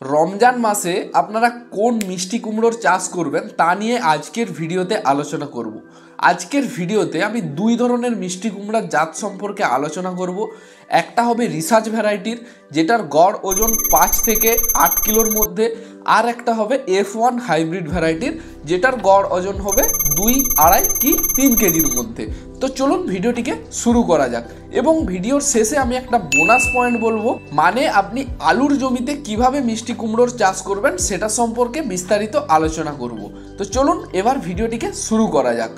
রমজান মাসে আপনারা কোন মিষ্টি কুমড়োর চাষ করবেন তা নিয়ে আজকের ভিডিওতে আলোচনা করব। আজকের ভিডিওতে আমি দুই ধরনের মিষ্টি কুমড়ার জাত সম্পর্কে আলোচনা করব। একটা হবে রিসার্চ ভ্যারাইটির, যেটার গড় ওজন 5 থেকে 8 কিলোর মধ্যে, আর একটা হবে F1 হাইব্রিড ভ্যারাইটির, যেটার গড় ওজন হবে 2, 2.5 কি 3 কেজির মধ্যে। তো চলুন ভিডিওটিকে শুরু করা যাক। এবং ভিডিওর শেষে আমি একটা বোনাস পয়েন্ট বলবো, মানে আপনি আলুর জমিতে কিভাবে মিষ্টি কুমড়োর চাষ করবেন সেটা সম্পর্কে বিস্তারিত আলোচনা করব। তো চলুন এবার ভিডিওটিকে শুরু করা যাক।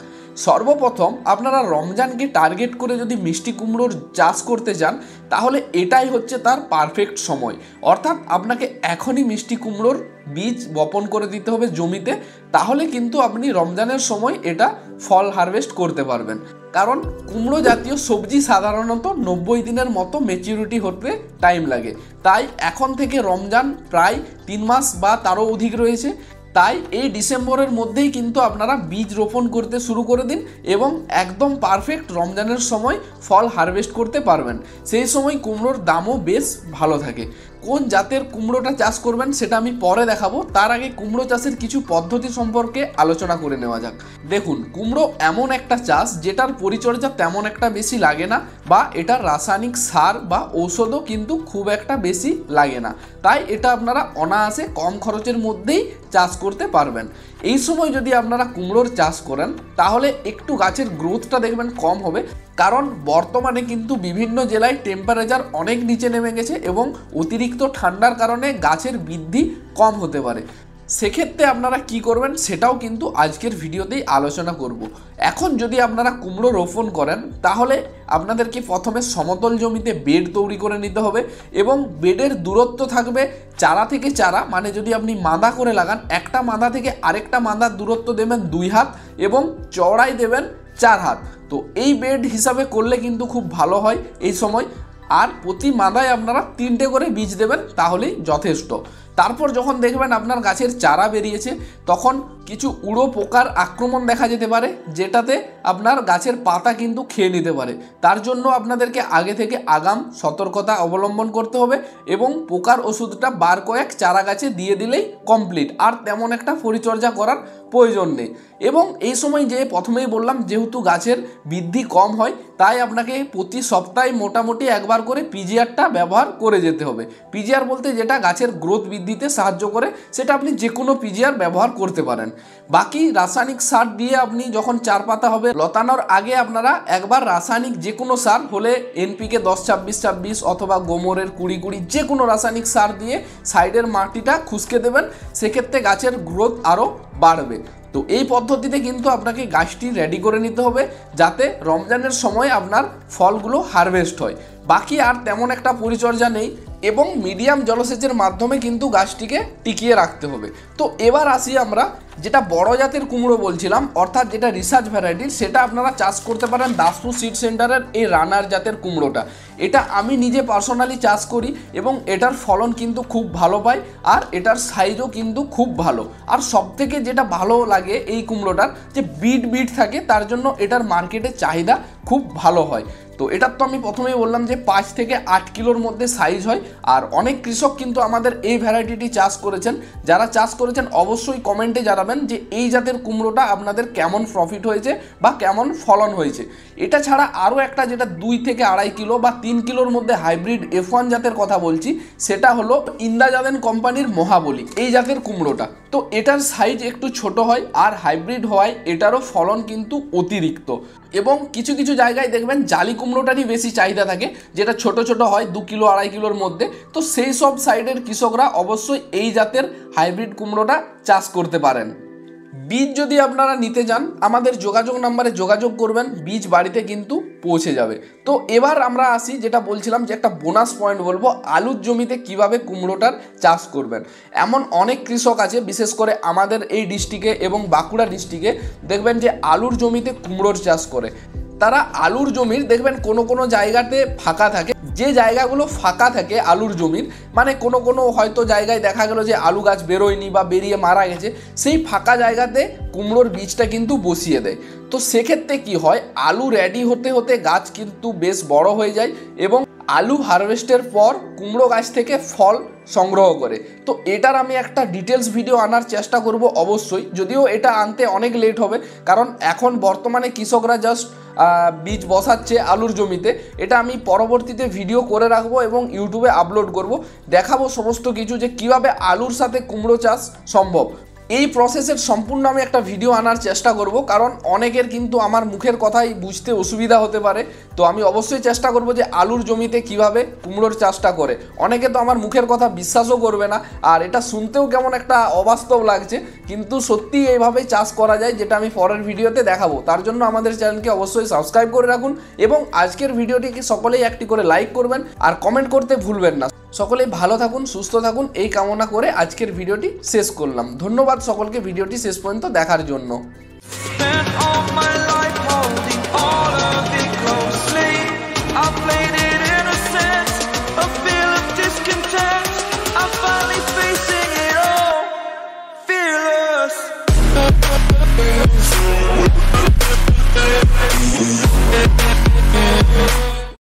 সর্বপ্রথম আপনারা রমজানকে টার্গেট করে যদি মিষ্টি কুমড়োর চাষ করতে চান, তাহলে এটাই হচ্ছে তার পারফেক্ট সময়। অর্থাৎ আপনাকে এখনই মিষ্টি কুমড়োর বীজ বপন করে দিতে হবে জমিতে, তাহলে কিন্তু আপনি রমজানের সময় এটা ফল হারভেস্ট করতে পারবেন। কারণ কুমড়ো জাতীয় সবজি সাধারণত 90 দিনের মতো ম্যাচিউরিটি হতে টাইম লাগে। তাই এখন থেকে রমজান প্রায় 3 মাস বা তারও অধিক রয়েছে। তাই এই ডিসেম্বরের মধ্যেই কিন্তু আপনারা বীজ রোপণ করতে শুরু করে দিন এবং একদম পারফেক্ট রমজানের সময় ফল হারভেস্ট করতে পারবেন। সেই সময় কুমড়োর দামও বেশ ভালো থাকে। কোন জাতের কুমড়োটা চাষ করবেন সেটা আমি পরে দেখাবো, তার আগে কুমড়ো চাষের কিছু পদ্ধতি সম্পর্কে আলোচনা করে নেওয়া যাক। দেখুন, কুমড়ো এমন একটা চাষ যেটার পরিচর্যা তেমন একটা বেশি লাগে না, বা এটার রাসায়নিক সার বা ঔষধও কিন্তু খুব একটা বেশি লাগে না। তাই এটা আপনারা অনায়াসে কম খরচের মধ্যেই চাষ করতে পারবেন। এই সময় যদি আপনারা কুমড়োর চাষ করেন, তাহলে একটু গাছের গ্রোথটা দেখবেন কম হবে, কারণ বর্তমানে কিন্তু বিভিন্ন জেলায় টেম্পারেচার অনেক নিচে নেমে গেছে এবং অতিরিক্ত ঠান্ডার কারণে গাছের বৃদ্ধি কম হতে পারে। সেক্ষেত্রে আপনারা কি করবেন সেটাও কিন্তু আজকের ভিডিওতেই আলোচনা করব। এখন যদি আপনারা কুমড়ো রোপণ করেন, তাহলে আপনাদেরকে প্রথমে সমতল জমিতে বেড তৈরি করে নিতে হবে এবং বেডের দূরত্ব থাকবে চারা থেকে চারা, মানে যদি আপনি মাদা করে লাগান, একটা মাদা থেকে আরেকটা মাদার দূরত্ব দেবেন 2 হাত এবং চওড়াই দেবেন 4 হাত। তো এই বেড হিসাবে করলে কিন্তু খুব ভালো হয় এই সময়। আর প্রতি মাদায় আপনারা 3টে করে বীজ দেবেন, তাহলেই যথেষ্ট। তারপর যখন দেখবেন আপনার গাছের চারা বেরিয়েছে, তখন কিছু উড়ো পোকার আক্রমণ দেখা যেতে পারে, যেটাতে আপনার গাছের পাতা কিন্তু খেয়ে নিতে পারে। তার জন্য আপনাদেরকে আগে থেকে আগাম সতর্কতা অবলম্বন করতে হবে এবং পোকার ওষুধটা বার কয়েক চারা গাছে দিয়ে দিলেই কমপ্লিট, আর তেমন একটা পরিচর্যা করার প্রয়োজন নেই। এবং এই সময় যে প্রথমেই বললাম, যেহেতু গাছের বৃদ্ধি কম হয়, তাই আপনাকে প্রতি সপ্তাহে মোটামুটি একবার করে পিজিআরটা ব্যবহার করে যেতে হবে। পিজিআর বলতে যেটা গাছের গ্রোথ বৃদ্ধিতে সাহায্য করে, সেটা আপনি যে কোনো পিজিআর ব্যবহার করতে পারেন। বাকি রাসায়নিক সার দিয়ে আপনি যখন 4 পাতা হবে লতানোর আগে আপনারা একবার রাসায়নিক যে কোনো সার হলে NPK 10-26-26 অথবা গোমরের 20-20 যে কোনো রাসায়নিক সার দিয়ে সাইডের মাটিটা খুশকে দেবেন। সেক্ষেত্রে গাছের গ্রোথ আরও বাড়বে। তো এই পদ্ধতিতে কিন্তু আপনাকে গাছটি রেডি করে নিতে হবে, যাতে রমজানের সময় আপনার ফলগুলো হারভেস্ট হয়। বাকি আর তেমন একটা পরিচর্যা নেই এবং মিডিয়াম জলসেচের মাধ্যমে কিন্তু গাছটিকে টিকিয়ে রাখতে হবে। তো এবার আসি আমরা যেটা বড় জাতের কুমড়ো বলছিলাম, অর্থাৎ যেটা রিসার্চ ভ্যারাইটির, সেটা আপনারা চাষ করতে পারেন দাসপুর সিড সেন্টারের এই রানার জাতের কুমড়োটা। এটা আমি নিজে পার্সোনালি চাষ করি এবং এটার ফলন কিন্তু খুব ভালো পাই, আর এটার সাইজও কিন্তু খুব ভালো। আর সবথেকে যেটা ভালো লাগে এই কুমড়োটার, যে বিট থাকে, তার জন্য এটার মার্কেটে চাহিদা খুব ভালো হয়। তো এটার তো আমি প্রথমেই বললাম যে 5 থেকে 8 কিলোর মধ্যে সাইজ হয়। আর অনেক কৃষক কিন্তু আমাদের এই ভ্যারাইটিটি চাষ করেছেন। যারা চাষ করেছেন অবশ্যই কমেন্টে জানাবেন যে এই জাতের কুমড়োটা আপনাদের কেমন প্রফিট হয়েছে বা কেমন ফলন হয়েছে। এটা ছাড়া আরও একটা, যেটা 2 থেকে 2.5 কিলো বা 3 কিলোর মধ্যে হাইব্রিড F1 জাতের কথা বলছি, সেটা হলো ইন্দাজাদেন কোম্পানির মহাবলী, এই জাতের কুমড়োটা। তো এটার সাইজ একটু ছোট হয়, আর হাইব্রিড হওয়ায় এটারও ফলন কিন্তু অতিরিক্ত। এবং কিছু কিছু জায়গায় দেখবেন জালি কুমড়োটারই বেশি চাহিদা থাকে, যেটা ছোট ছোট হয় 2 কিলো 2.5 কিলোর মধ্যে। তো সেই সব সাইডের কৃষকরা অবশ্যই এই জাতের হাইব্রিড কুমড়োটা চাষ করতে পারেন। বীজ যদি আপনারা নিতে চান, আমাদের যোগাযোগ নাম্বারে যোগাযোগ করবেন, বীজ বাড়িতে কিন্তু পৌঁছে যাবে। তো এবার আমরা আসি, যেটা বলছিলাম যে একটা বোনাস পয়েন্ট বলবো, আলুর জমিতে কিভাবে কুমড়োটার চাষ করবেন। এমন অনেক কৃষক আছে, বিশেষ করে আমাদের এই ডিস্ট্রিক্টে এবং বাঁকুড়া ডিস্ট্রিক্টে দেখবেন যে আলুর জমিতে কুমড়োর চাষ করে। তারা আলুর জমির দেখবেন কোনো কোনো জায়গাতে ফাঁকা থাকে, যে জায়গাগুলো ফাঁকা থাকে আলুর জমির, মানে কোনো কোনো হয়তো জায়গায় দেখা গেল যে আলু গাছ বেরোয়নি বা বেরিয়ে মারা গেছে, সেই ফাঁকা জায়গাতে কুমড়োর বীজটা কিন্তু বসিয়ে দেয়। তো সেক্ষেত্রে কি হয়, আলু রেডি হতে হতে গাছ কিন্তু বেশ বড় হয়ে যায় এবং আলু হারভেস্টের পর কুমড়ো গাছ থেকে ফল সংগ্রহ করে। তো এটার আমি একটা ডিটেলস ভিডিও আনার চেষ্টা করব অবশ্যই, যদিও এটা আনতে অনেক লেট হবে, কারণ এখন বর্তমানে কৃষকরা জাস্ট বীজ বসাচ্ছে আলুর জমিতে। এটা আমি পরবর্তীতে ভিডিও করে রাখবো এবং ইউটিউবে আপলোড করব, দেখাবো সমস্ত কিছু যে কিভাবে আলুর সাথে কুমড়ো চাষ সম্ভব। এই প্রসেসের সম্পূর্ণ আমি একটা ভিডিও আনার চেষ্টা করব, কারণ অনেকের কিন্তু আমার মুখের কথাই বুঝতে অসুবিধা হতে পারে। তো আমি অবশ্যই চেষ্টা করব যে আলুর জমিতে কিভাবে কুমড়োর চাষটা করে। অনেকে তো আমার মুখের কথা বিশ্বাসও করবে না, আর এটা শুনতেও কেমন একটা অবাস্তব লাগছে, কিন্তু সত্যি এইভাবেই চাষ করা যায়, যেটা আমি পরের ভিডিওতে দেখাবো। তার জন্য আমাদের চ্যানেলকে অবশ্যই সাবস্ক্রাইব করে রাখুন এবং আজকের ভিডিওটিকে সকলেই একটি করে লাইক করবেন আর কমেন্ট করতে ভুলবেন না। সকলেই ভালো থাকুন, সুস্থ থাকুন, এই কামনা করে আজকের ভিডিওটি শেষ করলাম। ধন্যবাদ সকলকে ভিডিওটি শেষ পর্যন্ত দেখার জন্য। Fearless.